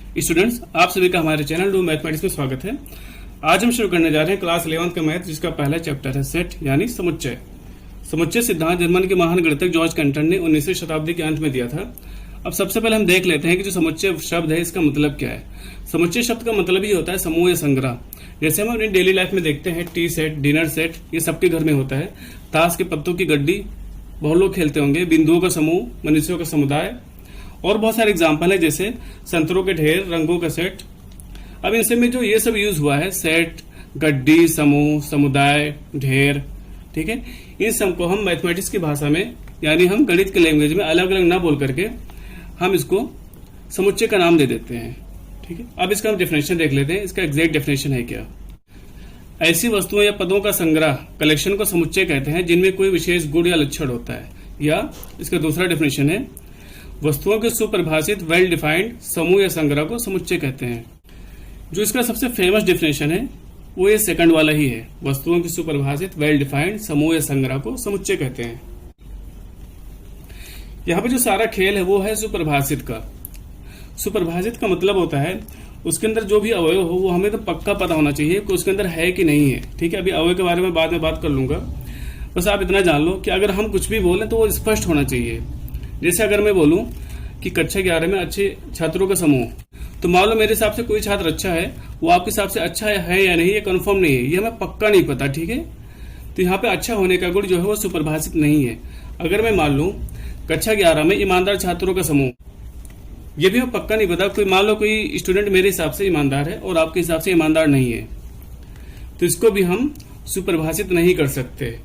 Students, आप सभी का हमारे चैनल डू मैथमेटिक्स में स्वागत है। आज हम शुरू करने जा रहे हैं क्लास 11 का मैथ, जिसका पहला चैप्टर है सेट यानी समुच्चय। समुच्चय सिद्धांत जर्मन के महान गणितज्ञ जॉर्ज कैंटन ने 19वीं शताब्दी के अंत में दिया था। अब सबसे पहले हम देख लेते हैं कि जो समुच्चय शब्द है इसका मतलब क्या है। समुच्चय शब्द का मतलब ही होता है समूह या संग्रह। जैसे हम अपनी डेली लाइफ में देखते हैं टी सेट, डिनर सेट, ये सबके घर में होता है। ताश के पत्तों की गड्डी बहुत लोग खेलते होंगे। बिंदुओं का समूह, मनुष्यों का समुदाय, और बहुत सारे एग्जाम्पल है जैसे संतरों के ढेर, रंगों का सेट। अब इनसे में जो ये सब यूज हुआ है, सेट, गड्डी, समूह, समुदाय, ढेर, ठीक है, इन सब को हम मैथमेटिक्स की भाषा में यानी हम गणित के लैंग्वेज में अलग अलग ना बोल करके हम इसको समुच्चय का नाम दे देते हैं। ठीक है, अब इसका हम डेफिनेशन देख लेते हैं। इसका एग्जैक्ट डेफिनेशन है क्या। ऐसी वस्तुओं या पदों का संग्रह, कलेक्शन को समुच्चय कहते हैं जिनमें कोई विशेष गुण या लक्षण होता है। या इसका दूसरा डेफिनेशन है, वस्तुओं के सुपरिभाषित वेल डिफाइंड समूह या संग्रह को समुच्चय कहते हैं। जो इसका सबसे फेमस डेफिनेशन है वो ये सेकंड वाला ही है। वस्तुओं की सुपरिभाषित वेल डिफाइंड समूह या संग्रह को समुच्चय कहते हैं। यहाँ पे जो सारा खेल है वो है सुपरिभाषित का। सुपरिभाषित का मतलब होता है उसके अंदर जो भी अवयव हो वो हमें तो पक्का पता होना चाहिए कि उसके अंदर है कि नहीं है। ठीक है, अभी अवयव के बारे में बाद में बात कर लूंगा। बस आप इतना जान लो कि अगर हम कुछ भी बोलें तो वो स्पष्ट होना चाहिए। जैसे अगर मैं बोलूं कि कक्षा 11 में अच्छे छात्रों का समूह, तो मान लो मेरे हिसाब से कोई छात्र अच्छा है, वो आपके हिसाब से अच्छा है या नहीं, ये कंफर्म नहीं है, ये हमें पक्का नहीं पता। ठीक है, तो यहाँ पे अच्छा होने का गुण जो है वो सुपरिभाषित नहीं है। अगर मैं मान लूं कक्षा 11 में ईमानदार छात्रों का समूह, ये भी हमें पक्का नहीं पता। कोई मान लो कोई स्टूडेंट मेरे हिसाब से ईमानदार है और आपके हिसाब से ईमानदार नहीं है, तो इसको भी हम सुपरिभाषित नहीं कर सकते।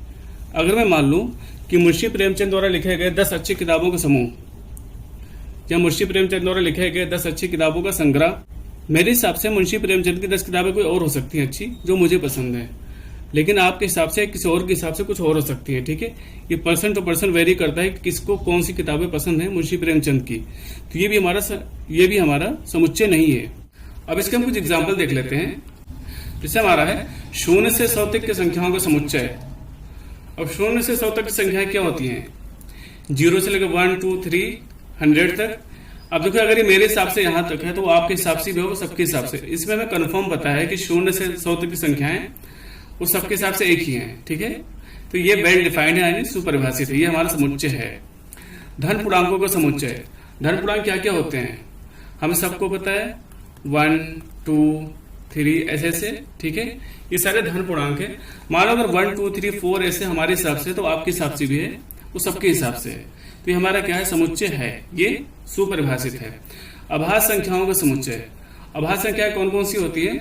अगर मैं मान लूं कि मुंशी प्रेमचंद द्वारा लिखे गए 10 अच्छी किताबों का समूह या मुंशी प्रेमचंद द्वारा लिखे गए 10 अच्छी किताबों का संग्रह, मेरे हिसाब से मुंशी प्रेमचंद की 10 किताबें कोई और हो सकती हैं अच्छी जो मुझे पसंद है, लेकिन आपके हिसाब से किसी और के हिसाब से कुछ और हो सकती है। ठीक है, ये पर्सन टू पर्सन वेरी करता है कि किसको कौन सी किताबें पसंद है मुंशी प्रेमचंद की। तो ये भी हमारा समुच्चय नहीं है। अब इसके हम कुछ एग्जाम्पल देख लेते हैं। जैसे हमारा है 0 से 100 तक की संख्याओं का समुच्चय। अब 0 से 100 तक की संख्याएं क्या होती हैं? 0 से लेकर 1, 2, 3, 100 तक। अब देखो, अगर ये मेरे हिसाब से यहाँ तक है तो आपके हिसाब से भी होगा, सबके हिसाब से। इसमें हमें कंफर्म पता है कि 0 से 100 तक की संख्याएं वो सबके हिसाब से एक ही हैं। ठीक है, तो ये वेल डिफाइंड है यानी सुपरिभाषित है, ये हमारा समुच्चय है। धन पूर्णांकों का समुच्चय। धन पूर्णांक क्या क्या होते हैं हमें सबको पता है, 1, 2, 3 ऐसे। ठीक है, ये सारे धन पूर्णांक है। मान लो अगर 1, 2, 3, 4 ऐसे हमारे हिसाब से, तो आपके हिसाब से भी है, वो सबके हिसाब से है। तो ये हमारा क्या है? समुच्चय है, ये सुपरिभाषित है। अभाज्य संख्याओं का समुच्चय। अभाज्य संख्याएं कौन कौन सी होती है?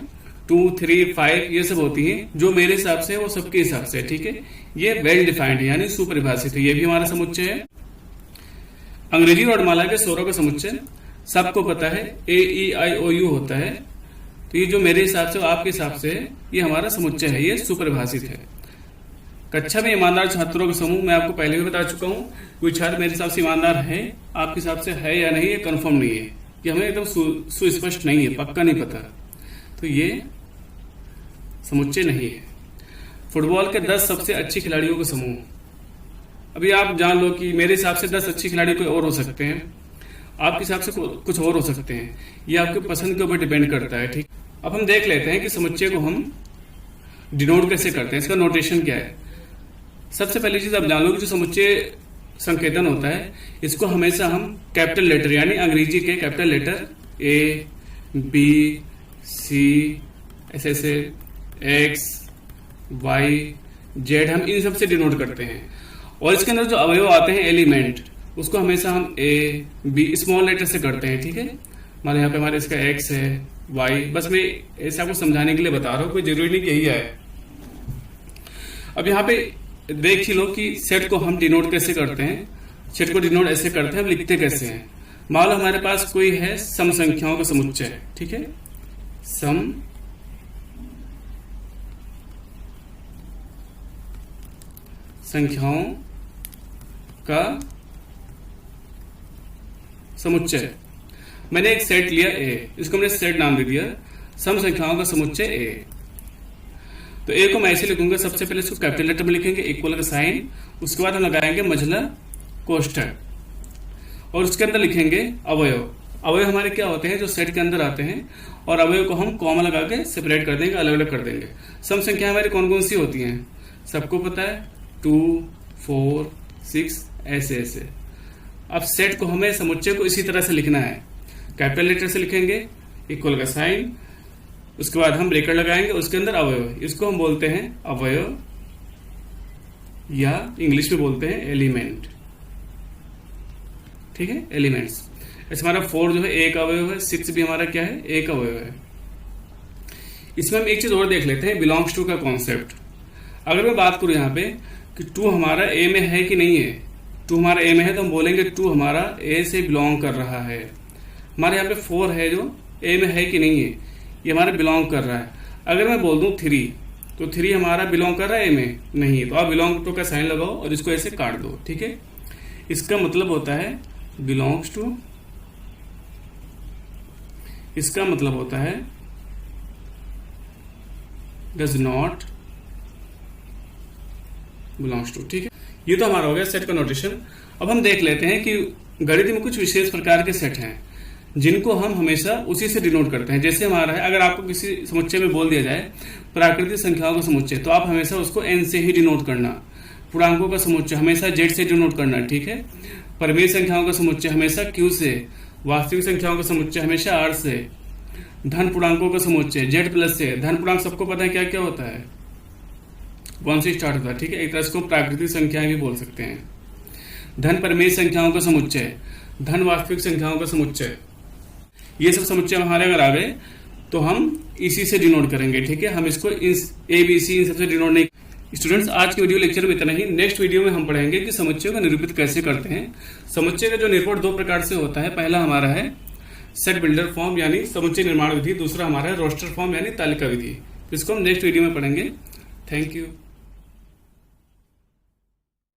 2, 3, 5 ये सब होती हैं। जो मेरे हिसाब से वो सबके हिसाब से। ठीक है, ये वेल डिफाइंड है यानी सुपरिभाषित है, ये भी हमारा समुच्चय है। अंग्रेजी वर्णमाला के स्वरों का समुच्चय सबको पता है, AEIOU होता है। तो ये जो मेरे हिसाब से आपके हिसाब से ये हमारा समुच्चय है, ये सुपरिभाषित है। कक्षा में ईमानदार छात्रों का समूह, मैं आपको पहले भी बता चुका हूँ, कोई छात्र मेरे हिसाब से ईमानदार है, आपके हिसाब से है या नहीं, ये कंफर्म नहीं है, ये हमें एकदम सुस्पष्ट नहीं है, पक्का नहीं पता, तो ये समुच्चय नहीं है। फुटबॉल के 10 सबसे अच्छे खिलाड़ियों का समूह। अभी आप जान लो कि मेरे हिसाब से 10 अच्छे खिलाड़ी कोई और हो सकते हैं, आपके हिसाब से कुछ और हो सकते हैं, ये आपके पसंद के ऊपर डिपेंड करता है। ठीक, अब हम देख लेते हैं कि समुच्चय को हम डिनोट कैसे करते हैं, इसका नोटेशन क्या है। सबसे पहली चीज आप जान लो कि जो समुच्चय संकेतन होता है, इसको हमेशा हम कैपिटल लेटर यानी अंग्रेजी के capital letter A, B, C ऐसे X, Y, Z, हम इन सब से डिनोट करते हैं। और इसके अंदर जो अवयव आते हैं एलिमेंट, उसको हमेशा हम A, B स्मॉल लेटर से करते हैं। ठीक है, हमारे यहाँ पे हमारे इसका X है, Y, बस मैं ऐसे आपको समझाने के लिए बता रहा हूँ, कोई जरूरी नहीं कि यही है। अब यहाँ पे देख ही लो कि सेट को हम डिनोट कैसे करते हैं। सेट को डिनोट ऐसे करते हैं, हम लिखते कैसे हैं। मान लो हमारे पास कोई है सम संख्याओं का समुच्चय। ठीक है, सम संख्याओं का समुच्चय। मैंने एक सेट लिया A, इसको मैंने सेट नाम दे दिया, सम संख्याओं का समुच्चय A। तो A को मैं ऐसे लिखूंगा, सबसे पहले इसको कैपिटल लेटर में लिखेंगे, इक्वल का साइन, उसके बाद हम लगाएंगे मझला कोष्ठक और उसके अंदर लिखेंगे अवयव। अवयव हमारे क्या होते हैं, जो सेट के अंदर आते हैं, और अवयव को हम कॉमा लगा के सेपरेट कर देंगे, अलग अलग कर देंगे। सम संख्या हमारी कौन कौन सी होती हैं, सबको पता है, 2, 4, 6, ऐसे ऐसे। अब सेट को हमें समुच्चय को इसी तरह से लिखना है, कैपिटल लेटर से लिखेंगे, इक्वल का साइन, उसके बाद हम ब्रेकेट लगाएंगे, उसके अंदर अवयव, इसको हम बोलते हैं अवयव, या इंग्लिश में बोलते हैं एलिमेंट। ठीक है, एलिमेंट्स। ऐसे हमारा 4 जो है एक अवयव है, 6 भी हमारा क्या है, एक अवयव है। इसमें हम एक चीज और देख लेते हैं, बिलोंग्स टू का कॉन्सेप्ट। अगर मैं बात करूं यहाँ पे कि 2 हमारा ए में है कि नहीं है, 2 हमारा ए में है तो हम बोलेंगे 2 हमारा ए से बिलोंग कर रहा है। हमारे यहाँ पे 4 है जो ए में है कि नहीं है, ये हमारा बिलोंग कर रहा है। अगर मैं बोल दूं 3, तो 3 हमारा बिलोंग कर रहा है ए में, नहीं, तो आप बिलोंग टू का साइन लगाओ और इसको ऐसे काट दो। ठीक है, इसका मतलब होता है बिलोंग्स टू, इसका मतलब होता है डज नॉट बिलोंग्स टू। ठीक है, ये तो हमारा हो गया सेट का नोटेशन। अब हम देख लेते हैं कि गणित में कुछ विशेष प्रकार के सेट हैं जिनको हम हमेशा उसी से डिनोट करते हैं। जैसे हमारा है, अगर आपको किसी समुच्चय में बोल दिया जाए प्राकृतिक संख्याओं का समुच्चय, तो आप हमेशा उसको n से ही डिनोट करना। पूर्णांकों का समुच्चय हमेशा z से डिनोट करना। ठीक है, परिमेय संख्याओं का समुच्चय हमेशा q से, वास्तविक संख्याओं का समुच्चय हमेशा r से, धन पूर्णांकों का समुच्चय z प्लस से। धन पूर्णांक सबको पता है क्या क्या होता है, 1 से स्टार्ट होता है। ठीक है, एक तरह से प्राकृतिक संख्याएं भी बोल सकते हैं। धन परिमेय संख्याओं का समुच्चय, धन वास्तविक संख्याओं का समुच्चय, ये सब समुच्चय हमारे अगर आ गए तो हम इसी से डिनोट करेंगे। ठीक है, हम इसको ए बी सी इन सबसे डिनोट नहीं। स्टूडेंट्स, आज के वीडियो लेक्चर में इतना ही। नेक्स्ट वीडियो में हम पढ़ेंगे कि समुच्चयों का निरूपित कैसे करते हैं। समुच्चय का जो निरूपण 2 प्रकार से होता है। पहला हमारा है सेट बिल्डर फॉर्म यानी समुच्चय निर्माण विधि, दूसरा हमारा है रोस्टर फॉर्म यानी तालिका विधि। इसको हम नेक्स्ट वीडियो में पढ़ेंगे। Thank you.